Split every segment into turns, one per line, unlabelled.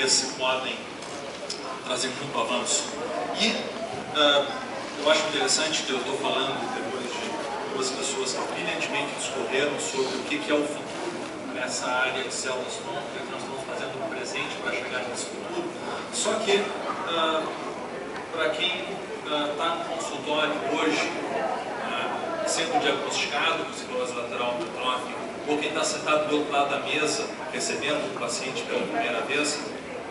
interesse podem trazer muito avanço. E eu acho interessante que eu estou falando depois de duas pessoas que brilhantemente discorreram sobre o que é o futuro nessa área de células tronco, o que nós estamos fazendo no presente para chegar nesse futuro. Só que, para quem está no consultório hoje, sendo diagnosticado com esclerose lateral amiotrófica, ou quem está sentado do outro lado da mesa, recebendo o paciente pela primeira vez,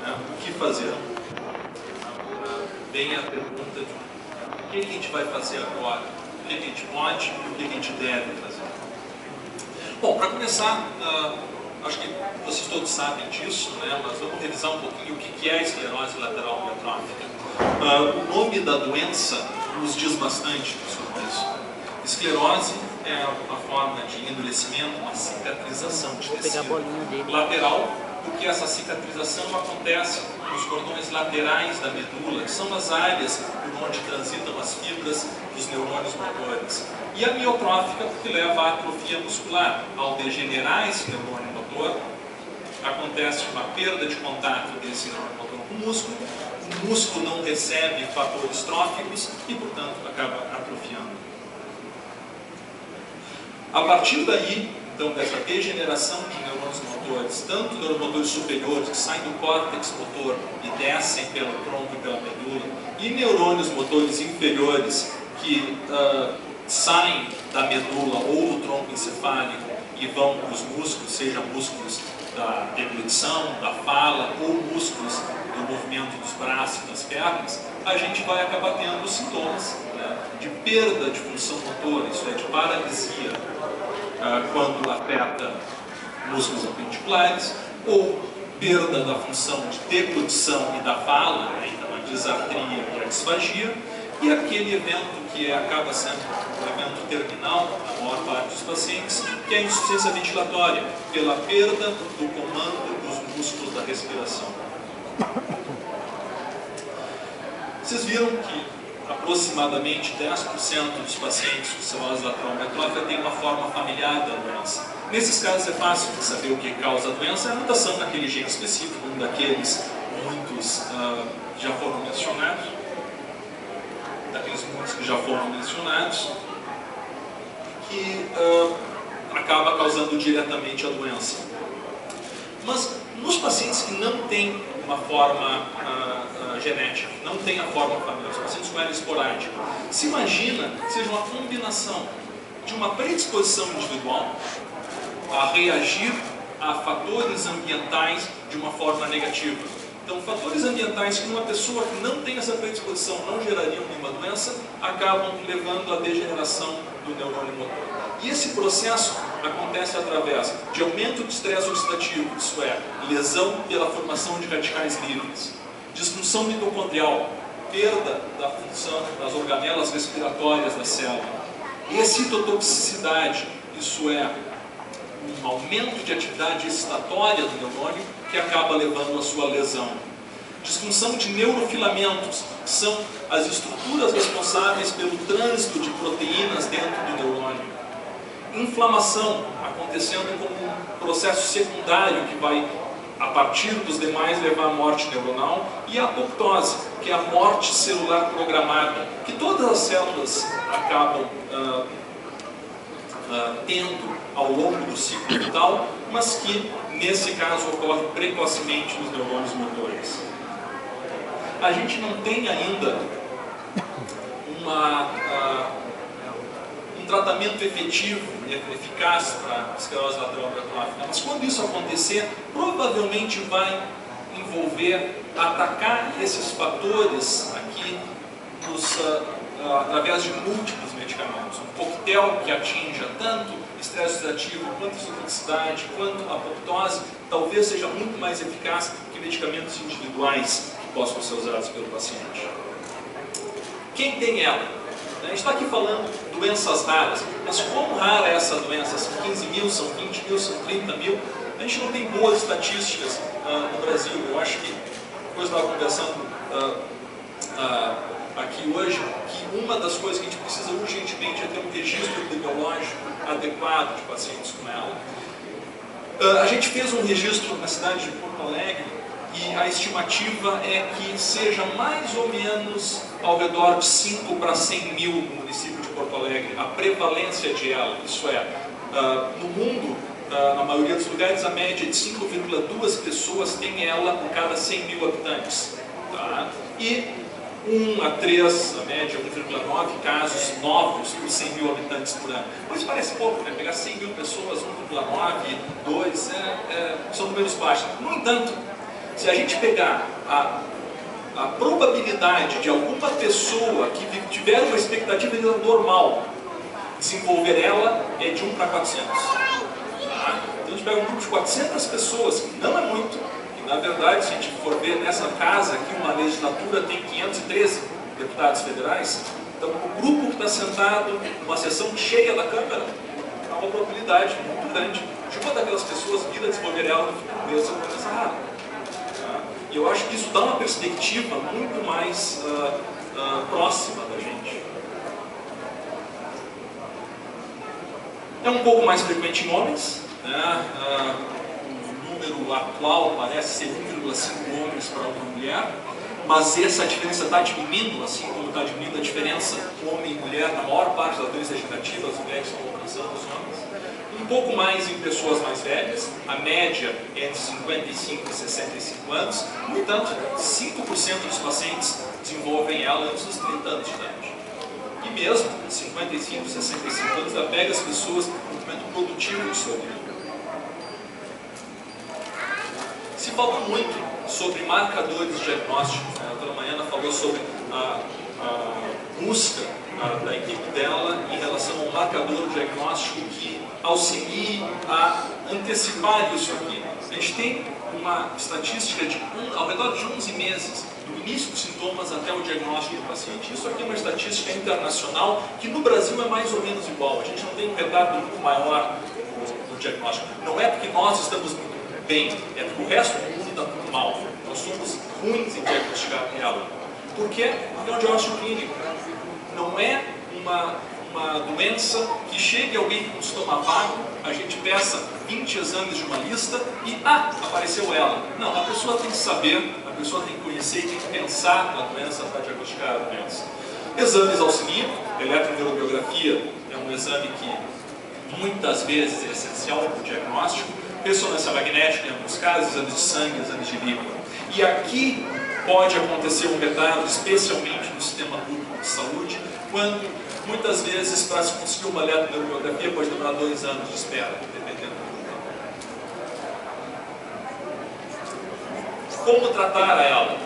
o que fazer? Vem a pergunta de o que a gente vai fazer agora, o que a gente pode e o que a gente deve fazer. Bom, para começar, acho que vocês todos sabem disso, mas vamos revisar um pouquinho o que é a esclerose lateral amiotrófica. O nome da doença nos diz bastante sobre isso. Esclerose é uma forma de endurecimento, uma cicatrização de tecido lateral, porque essa cicatrização acontece nos cordões laterais da medula, que são as áreas por onde transitam as fibras dos neurônios motores. E a amiotrófica, porque leva à atrofia muscular. Ao degenerar esse neurônio motor, acontece uma perda de contato desse neurônio motor com o músculo não recebe fatores tróficos e, portanto, acaba atrofiando. A partir daí, então, dessa degeneração de neurônios motores, tanto neuromotores superiores que saem do córtex motor e descem pelo tronco e pela medula, e neurônios motores inferiores que saem da medula ou do tronco encefálico e vão para os músculos, sejam músculos da deglutição, da fala, ou músculos do movimento dos braços e das pernas, a gente vai acabar tendo sintomas de perda de função motora, isso é, de paralisia, quando afeta músculos apendiculares, ou perda da função de deglutição e da fala, então a disartria e a disfagia, e aquele evento que acaba sendo o evento terminal, na maior parte dos pacientes, que é a insuficiência ventilatória, pela perda do comando dos músculos da respiração. Vocês viram que aproximadamente 10% dos pacientes com esclerose lateral amiotrófica têm uma forma familiar da doença. Nesses casos é fácil de saber o que causa a doença, é a mutação naquele gene específico, um daqueles muitos já foram mencionados, que acaba causando diretamente a doença. Mas nos pacientes que não têm uma forma genética, não tem a forma familiar, os pacientes com ela esporádica, se imagina que seja uma combinação de uma predisposição individual a reagir a fatores ambientais de uma forma negativa. Então, fatores ambientais que uma pessoa que não tem essa predisposição não gerariam nenhuma doença, acabam levando à degeneração do neurônio motor. E esse processo acontece através de aumento do estresse oxidativo, isso é, lesão pela formação de radicais livres, disfunção mitocondrial, perda da função das organelas respiratórias da célula, excitotoxicidade, isso é, um aumento de atividade excitatória do neurônio que acaba levando à sua lesão. Disfunção de neurofilamentos, que são as estruturas responsáveis pelo trânsito de proteínas dentro do neurônio. Inflamação, acontecendo como um processo secundário que vai, a partir dos demais, levar à morte neuronal. E a apoptose, que é a morte celular programada, que todas as células acabam tendo ao longo do ciclo vital, mas que, nesse caso, ocorre precocemente nos neurônios motores. A gente não tem ainda um tratamento efetivo e eficaz para esclerose lateral amiotrófica, mas quando isso acontecer, provavelmente vai envolver atacar esses fatores aqui através de múltiplos medicamentos. Um coquetel que atinja tanto estresse oxidativo, quanto excitotoxicidade, quanto apoptose, talvez seja muito mais eficaz que medicamentos individuais que possam ser usados pelo paciente. Quem tem ela? A gente está aqui falando de doenças raras, mas como rara é essa doença? São 15 mil, são 20 mil, são 30 mil? A gente não tem boas estatísticas no Brasil. Eu acho que, depois eu estava conversando aqui hoje, que uma das coisas que a gente precisa urgentemente é ter um registro epidemiológico adequado de pacientes com ela. A gente fez um registro na cidade de Porto Alegre e a estimativa é que seja mais ou menos ao redor de 5 para 100 mil no município de Porto Alegre, a prevalência de ela, isso é, no mundo, na maioria dos lugares, a média de 5,2 pessoas tem ela por cada 100 mil habitantes. Tá? E 1 a 3, a média 1,9 casos novos por 100 mil habitantes por ano. Pois parece pouco, né? Pegar 100 mil pessoas, 1,9, 2, são números baixos. No entanto, se a gente pegar a probabilidade de alguma pessoa que tiver uma expectativa de vida normal desenvolver ela é de 1 para 400. Tá? Então a gente pega um grupo de 400 pessoas, que não é muito, e na verdade, se a gente for ver nessa casa aqui, uma legislatura tem 513 deputados federais, então o grupo que está sentado numa sessão cheia da Câmara, há uma probabilidade muito grande de uma daquelas pessoas vir a desenvolver ela no futuro mesmo, essa doença rara. E eu acho que isso dá uma perspectiva muito mais próxima da gente. É um pouco mais frequente em homens, né? O número atual parece ser 1,5 homens para uma mulher, mas essa diferença está diminuindo, assim como está diminuindo a diferença homem e mulher na maior parte das doenças degenerativas, as mulheres estão alcançando os homens. Um pouco mais em pessoas mais velhas, a média é entre 55 e 65 anos, no entanto, 5% dos pacientes desenvolvem ela antes dos 30 anos de idade. E mesmo 55, 65 anos, ela pega as pessoas no momento produtivo de sua vida. Se fala muito sobre marcadores diagnósticos, né? A doutora Mariana falou sobre a busca da equipe dela em relação ao marcador diagnóstico que auxilie a antecipar isso aqui. A gente tem uma estatística de ao redor de 11 meses, do início dos sintomas até o diagnóstico do paciente. Isso aqui é uma estatística internacional que no Brasil é mais ou menos igual. A gente não tem um retardo muito maior no diagnóstico. Não é porque nós estamos muito bem, é porque o resto do mundo está muito mal. Nós somos ruins em diagnosticar ela. Por quê? Porque é um diagnóstico clínico. Não é uma doença que chegue alguém com um sintoma vago, a gente peça 20 exames de uma lista e, apareceu ela. Não, a pessoa tem que saber, a pessoa tem que conhecer, tem que pensar na doença para diagnosticar a doença. Exames auxiliam, eletromiografia é um exame que muitas vezes é essencial para o diagnóstico, ressonância magnética em alguns casos, exames de sangue, exames de líquido. E aqui pode acontecer um retardo, especialmente no sistema público de saúde, quando muitas vezes para se conseguir uma eletromiografia pode demorar 2 anos de espera, dependendo do tempo. Como tratar a ela?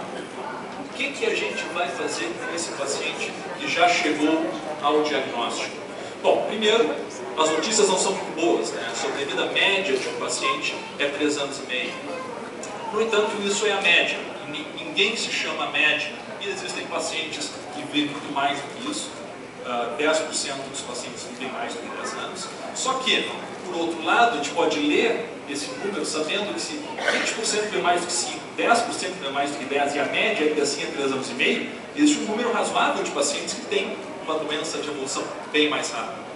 O que a gente vai fazer com esse paciente que já chegou ao diagnóstico? Bom, primeiro, as notícias não são muito boas, né? A sobrevida média de um paciente é 3 anos e meio. No entanto, isso é a média. Ninguém se chama média. E existem pacientes que vivem muito mais do que isso. 10% dos pacientes vivem mais do que 10 anos. Só que, por outro lado, a gente pode ler esse número sabendo que se 20% vive mais do que 5, 10% vive mais do que 10 e a média ainda assim é 3 anos e meio, existe um número razoável de pacientes que têm uma doença de evolução bem mais rápida.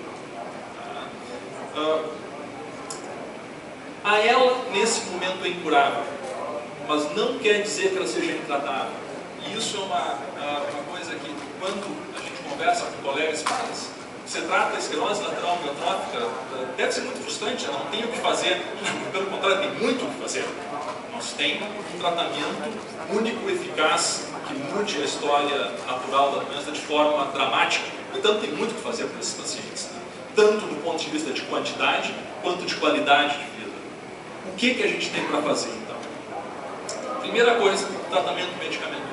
A ela, nesse momento, é incurável, mas não quer dizer que ela seja intratável. E isso é uma coisa que, quando a gente conversa com colegas, você trata a esclerose lateral amiotrófica, deve ser muito frustrante, não tem o que fazer, pelo contrário, tem muito o que fazer. Nós temos um tratamento único e eficaz que mude a história natural da doença de forma dramática, portanto tem muito o que fazer para esses pacientes, né? Tanto do ponto de vista de quantidade, quanto de qualidade de vida. O que a gente tem para fazer, então? Primeira coisa, tratamento medicamentoso.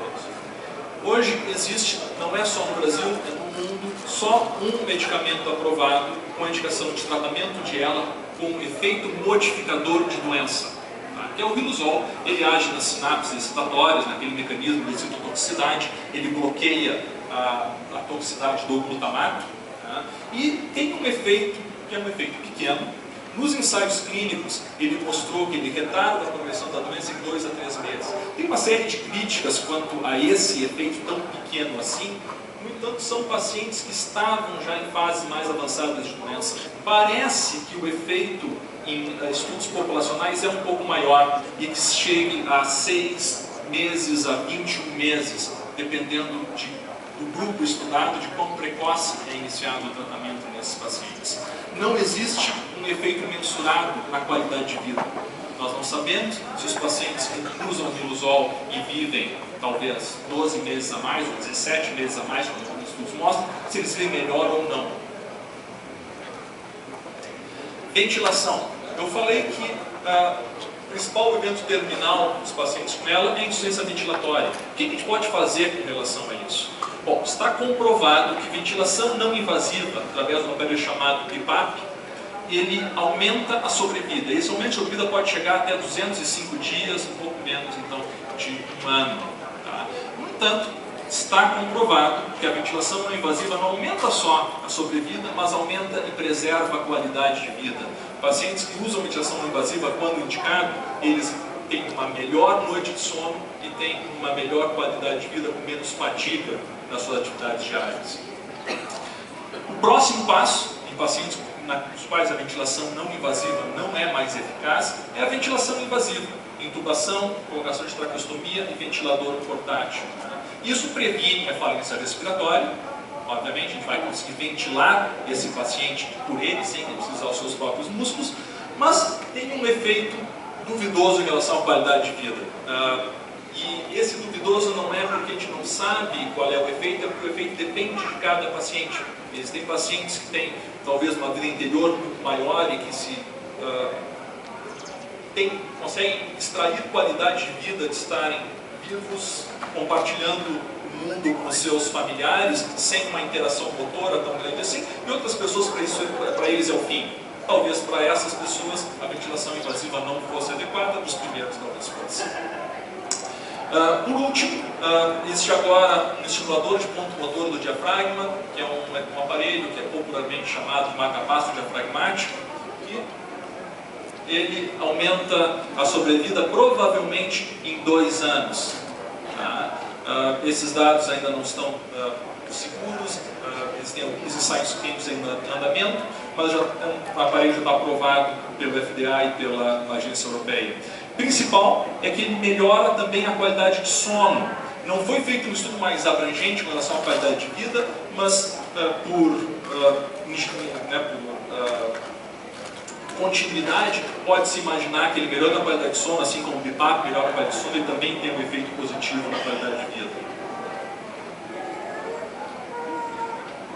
Hoje existe, não é só no Brasil, é no mundo, só um medicamento aprovado com a indicação de tratamento de ela com efeito modificador de doença, tá? Que é o riluzol. Ele age nas sinapses excitatórias, naquele mecanismo de citotoxicidade, ele bloqueia a toxicidade do glutamato, tá? E tem um efeito, que é um efeito pequeno. Nos ensaios clínicos, ele mostrou que ele retarda a progressão da doença em 2 a 3 meses. Tem uma série de críticas quanto a esse efeito tão pequeno assim. No entanto, são pacientes que estavam já em fases mais avançadas de doença. Parece que o efeito em estudos populacionais é um pouco maior e que chegue a 6 meses a 21 meses, dependendo do grupo estudado, de quão precoce é iniciado o tratamento nesses pacientes. Não existe um efeito mensurado na qualidade de vida. Nós não sabemos se os pacientes que usam riluzol e vivem talvez 12 meses a mais, ou 17 meses a mais, como alguns estudos mostram, se eles vivem melhor ou não. Ventilação. Eu falei que o principal evento terminal dos pacientes com ela é a insuficiência ventilatória. O que a gente pode fazer com relação a isso? Bom, está comprovado que ventilação não invasiva, através de um aparelho chamado BiPAP, ele aumenta a sobrevida. Esse aumento de sobrevida pode chegar até 205 dias, um pouco menos, então, de um ano. Tá? No entanto, está comprovado que a ventilação não invasiva não aumenta só a sobrevida, mas aumenta e preserva a qualidade de vida. Pacientes que usam ventilação não invasiva, quando indicado, eles têm uma melhor noite de sono e têm uma melhor qualidade de vida, com menos fadiga nas suas atividades diárias. O próximo passo, em pacientes nos quais a ventilação não invasiva não é mais eficaz, é a ventilação invasiva. Intubação, colocação de traqueostomia e ventilador portátil. Isso previne a falência respiratória. Obviamente, a gente vai conseguir ventilar esse paciente por ele, sem precisar os seus próprios músculos, mas tem um efeito duvidoso em relação à qualidade de vida. E esse duvidoso não é porque a gente não sabe qual é o efeito, é porque o efeito depende de cada paciente. Existem pacientes que têm talvez uma vida interior muito maior e que conseguem extrair qualidade de vida de estarem vivos, compartilhando o mundo com seus familiares, sem uma interação motora tão grande assim, e outras pessoas, para eles é o fim. Talvez para essas pessoas a ventilação invasiva não fosse adequada, dos primeiros talvez fosse. Por último, existe agora um estimulador de ponto motor do diafragma, que é um aparelho que é popularmente chamado de marca-passo diafragmático, e ele aumenta a sobrevida provavelmente em 2 anos. Tá? Esses dados ainda não estão seguros, existem alguns ensaios clínicos ainda em andamento, mas o aparelho já está aprovado pelo FDA e pela agência europeia. O principal é que ele melhora também a qualidade de sono. Não foi feito um estudo mais abrangente com relação à qualidade de vida, mas por continuidade, pode-se imaginar que ele melhora a qualidade de sono, assim como o BiPAP melhora a qualidade de sono, ele também tem um efeito positivo na qualidade de vida.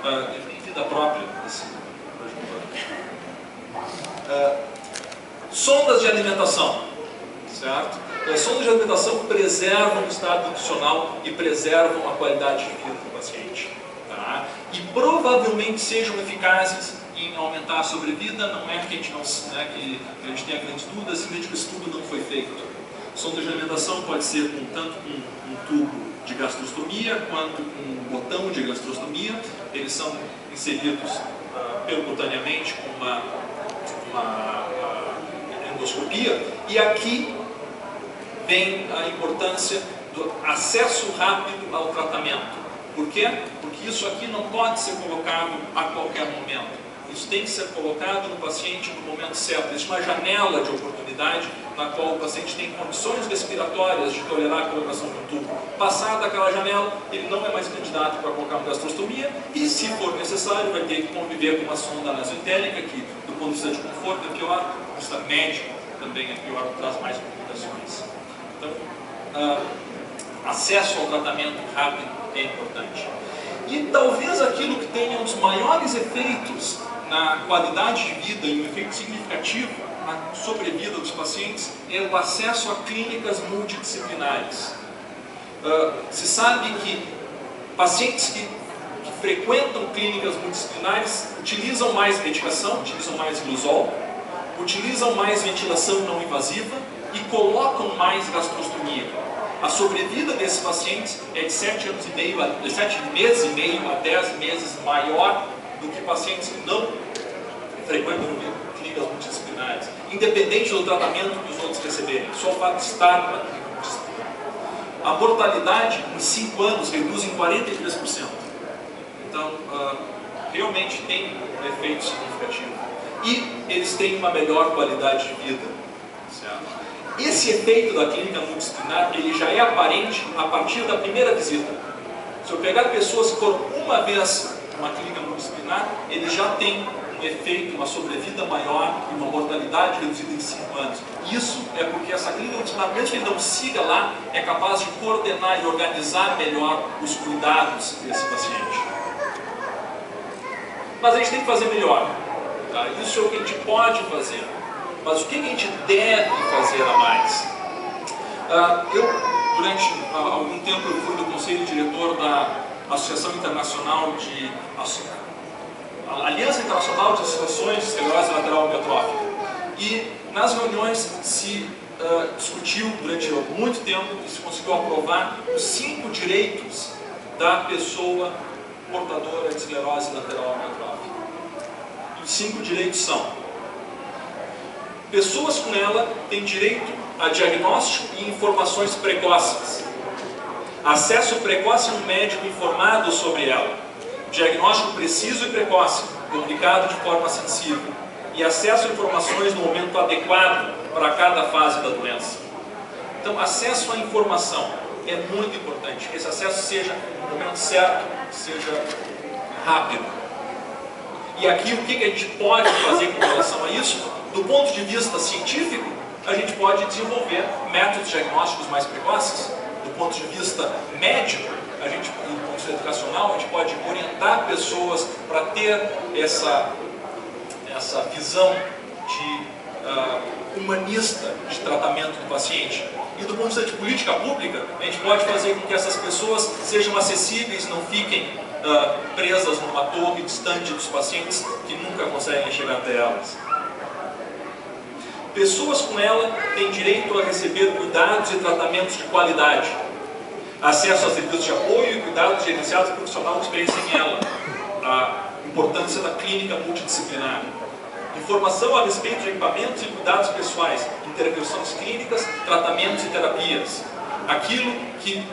Ele tem vida própria, assim, sondas de alimentação, certo? As sondas de alimentação preservam o estado nutricional e preservam a qualidade de vida do paciente. Tá? E provavelmente sejam eficazes em aumentar a sobrevida, não é que a gente, que a gente tenha grandes dúvidas, simplesmente que o estudo não foi feito. Sonda de alimentação pode ser tanto com um tubo de gastrostomia, quanto com um botão de gastrostomia. Eles são inseridos percutaneamente com uma endoscopia. E aqui vem a importância do acesso rápido ao tratamento. Por quê? Porque isso aqui não pode ser colocado a qualquer momento. Isso tem que ser colocado no paciente no momento certo. Existe uma janela de oportunidade na qual o paciente tem condições respiratórias de tolerar a colocação do tubo. Passada aquela janela, ele não é mais candidato para colocar uma gastrostomia e, se for necessário, vai ter que conviver com uma sonda nasoentérica, que do ponto de vista de conforto é pior, do ponto de vista médico também é pior, traz mais complicações. Então, acesso ao tratamento rápido é importante. E talvez aquilo que tenha um dos maiores efeitos na qualidade de vida e um efeito significativo na sobrevida dos pacientes é o acesso a clínicas multidisciplinares. Se sabe que pacientes que frequentam clínicas multidisciplinares utilizam mais medicação, utilizam mais riluzol, utilizam mais ventilação não invasiva e colocam mais gastrostomia. A sobrevida desses pacientes é de 7 meses e meio a 10 meses maior do que pacientes que não frequentam clínicas multidisciplinares, independente do tratamento que os outros receberem, só o fato de estar na clínica multidisciplinar. A mortalidade em 5 anos reduz em 43%. Então, realmente tem um efeito significativo. E eles têm uma melhor qualidade de vida, certo? Esse efeito da clínica multidisciplinar, ele já é aparente a partir da primeira visita. Se eu pegar pessoas que foram uma vez numa clínica multidisciplinar, ele já tem um efeito, uma sobrevida maior e uma mortalidade reduzida em 5 anos. Isso é porque essa clínica multidisciplinar, mesmo que ele não siga lá, é capaz de coordenar e organizar melhor os cuidados desse paciente. Mas a gente tem que fazer melhor. Tá? Isso é o que a gente pode fazer. Mas o que a gente deve fazer a mais? Durante algum tempo, eu fui do conselho diretor da Associação Internacional de... Aliança Internacional de Associações de Esclerose Lateral Amiotrófica. E nas reuniões se discutiu durante muito tempo e se conseguiu aprovar os 5 direitos da pessoa portadora de esclerose lateral amiotrófica. Os 5 direitos são: pessoas com ela têm direito a diagnóstico e informações precoces, acesso precoce a um médico informado sobre ela, diagnóstico preciso e precoce, comunicado de forma sensível, e acesso a informações no momento adequado para cada fase da doença. Então, acesso à informação é muito importante, que esse acesso seja no momento certo, seja rápido. E aqui, o que a gente pode fazer com relação a isso? Do ponto de vista científico, a gente pode desenvolver métodos diagnósticos mais precoces. Do ponto de vista médico, do ponto de vista educacional, a gente pode orientar pessoas para ter essa visão humanista de tratamento do paciente. E do ponto de vista de política pública, a gente pode fazer com que essas pessoas sejam acessíveis, não fiquem presas numa torre distante dos pacientes que nunca conseguem chegar até elas. Pessoas com ela têm direito a receber cuidados e tratamentos de qualidade, acesso a serviços de apoio e cuidados gerenciados por profissional de experiência em ela, a importância da clínica multidisciplinar, informação a respeito de equipamentos e cuidados pessoais, intervenções clínicas, tratamentos e terapias. Aquilo que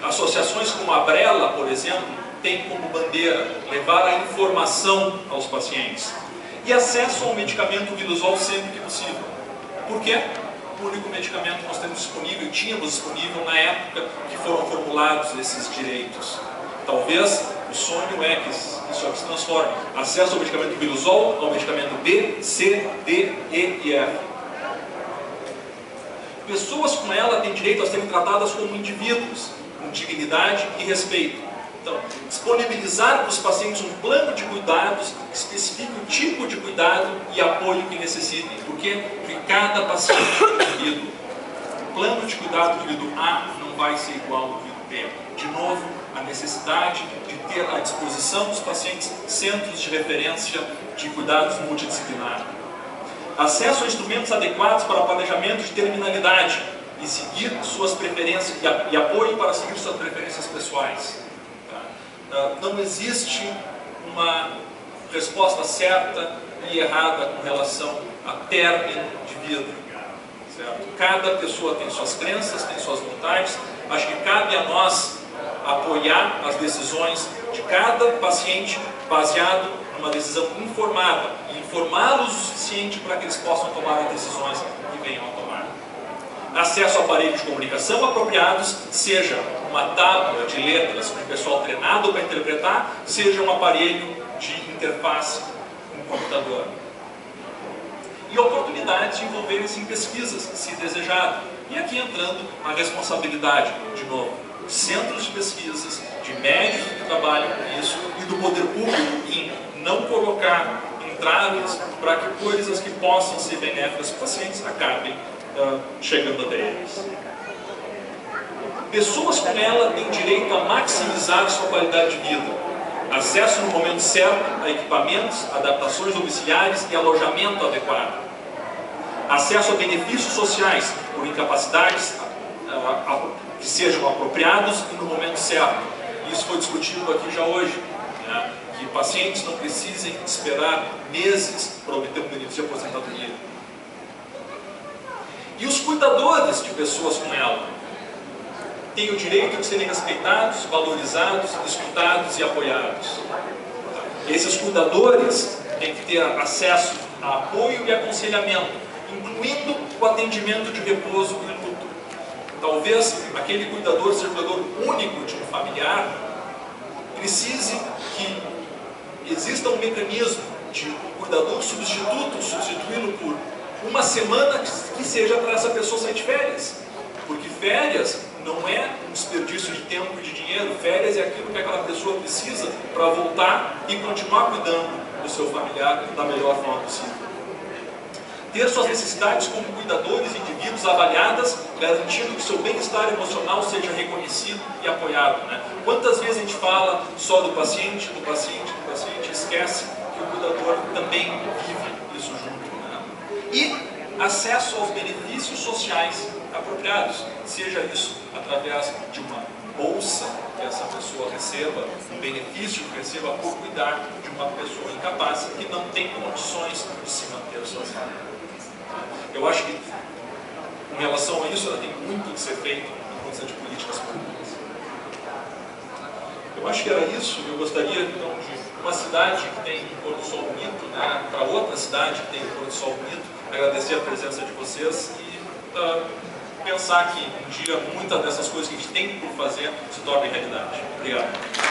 associações como a Brela, por exemplo, têm como bandeira, levar a informação aos pacientes. E acesso ao medicamento Viluzol sempre que possível. Por quê? O único medicamento que nós temos disponível, tínhamos disponível na época que foram formulados esses direitos. Talvez o sonho é que isso se transforme. Acesso ao medicamento Viluzol, ao medicamento B, C, D, E e F. Pessoas com ela têm direito a serem tratadas como indivíduos, com dignidade e respeito. Então, disponibilizar para os pacientes um plano de cuidados que especifique o tipo de cuidado e apoio que necessitem. Por quê? Porque cada paciente é um indivíduo. O plano de cuidado do indivíduo A não vai ser igual ao do indivíduo B. De novo, a necessidade de ter à disposição dos pacientes centros de referência de cuidados multidisciplinar. Acesso a instrumentos adequados para o planejamento de terminalidade e seguir suas preferências e apoio para seguir suas preferências pessoais. Não existe uma resposta certa e errada com relação a término de vida. Certo? Cada pessoa tem suas crenças, tem suas vontades. Acho que cabe a nós apoiar as decisões de cada paciente baseado numa decisão informada e informá-los o suficiente para que eles possam tomar as decisões que venham a tomar. Acesso a aparelhos de comunicação apropriados, seja uma tábua de letras com o pessoal treinado para interpretar, seja um aparelho de interface com o computador. E oportunidades de envolverem-se em pesquisas, se desejado. E aqui entrando a responsabilidade, de novo, centros de pesquisas, de médicos que trabalham com isso e do poder público em não colocar entraves para que coisas que possam ser benéficas para os pacientes acabem chegando até eles. Pessoas com ela têm direito a maximizar sua qualidade de vida, acesso no momento certo a equipamentos, adaptações domiciliares e alojamento adequado, acesso a benefícios sociais por incapacidades que sejam apropriados e no momento certo. Isso foi discutido aqui já hoje, né? Que pacientes não precisem esperar meses para obter um benefício de aposentadoria. E os cuidadores de pessoas com ela têm o direito de serem respeitados, valorizados, escutados e apoiados. Esses cuidadores têm que ter acesso a apoio e aconselhamento incluindo o atendimento de repouso e luto. Talvez aquele cuidador seja o cuidador único de um familiar, precise que exista um mecanismo de cuidador substituto, substituí-lo por uma semana que seja para essa pessoa sair de férias. Porque férias não é um desperdício de tempo e de dinheiro, férias é aquilo que aquela pessoa precisa para voltar e continuar cuidando do seu familiar da melhor forma possível. Ter suas necessidades como cuidadores e indivíduos avaliadas, garantindo que seu bem-estar emocional seja reconhecido e apoiado. Né? Quantas vezes a gente fala só do paciente, e esquece que o cuidador também vive isso junto. Né? E acesso aos benefícios sociais apropriados, seja isso através de uma bolsa que essa pessoa receba, um benefício que receba por cuidar de uma pessoa incapaz que não tem condições de se manter sozinha. Eu acho que, em relação a isso, ela tem muito que ser feito em condição de políticas públicas. Eu acho que era isso. Eu gostaria, então, de uma cidade que tem um pôr do sol bonito, né, para outra cidade que tem um pôr do sol bonito, agradecer a presença de vocês e pensar que um dia muitas dessas coisas que a gente tem por fazer se tornem realidade. Obrigado.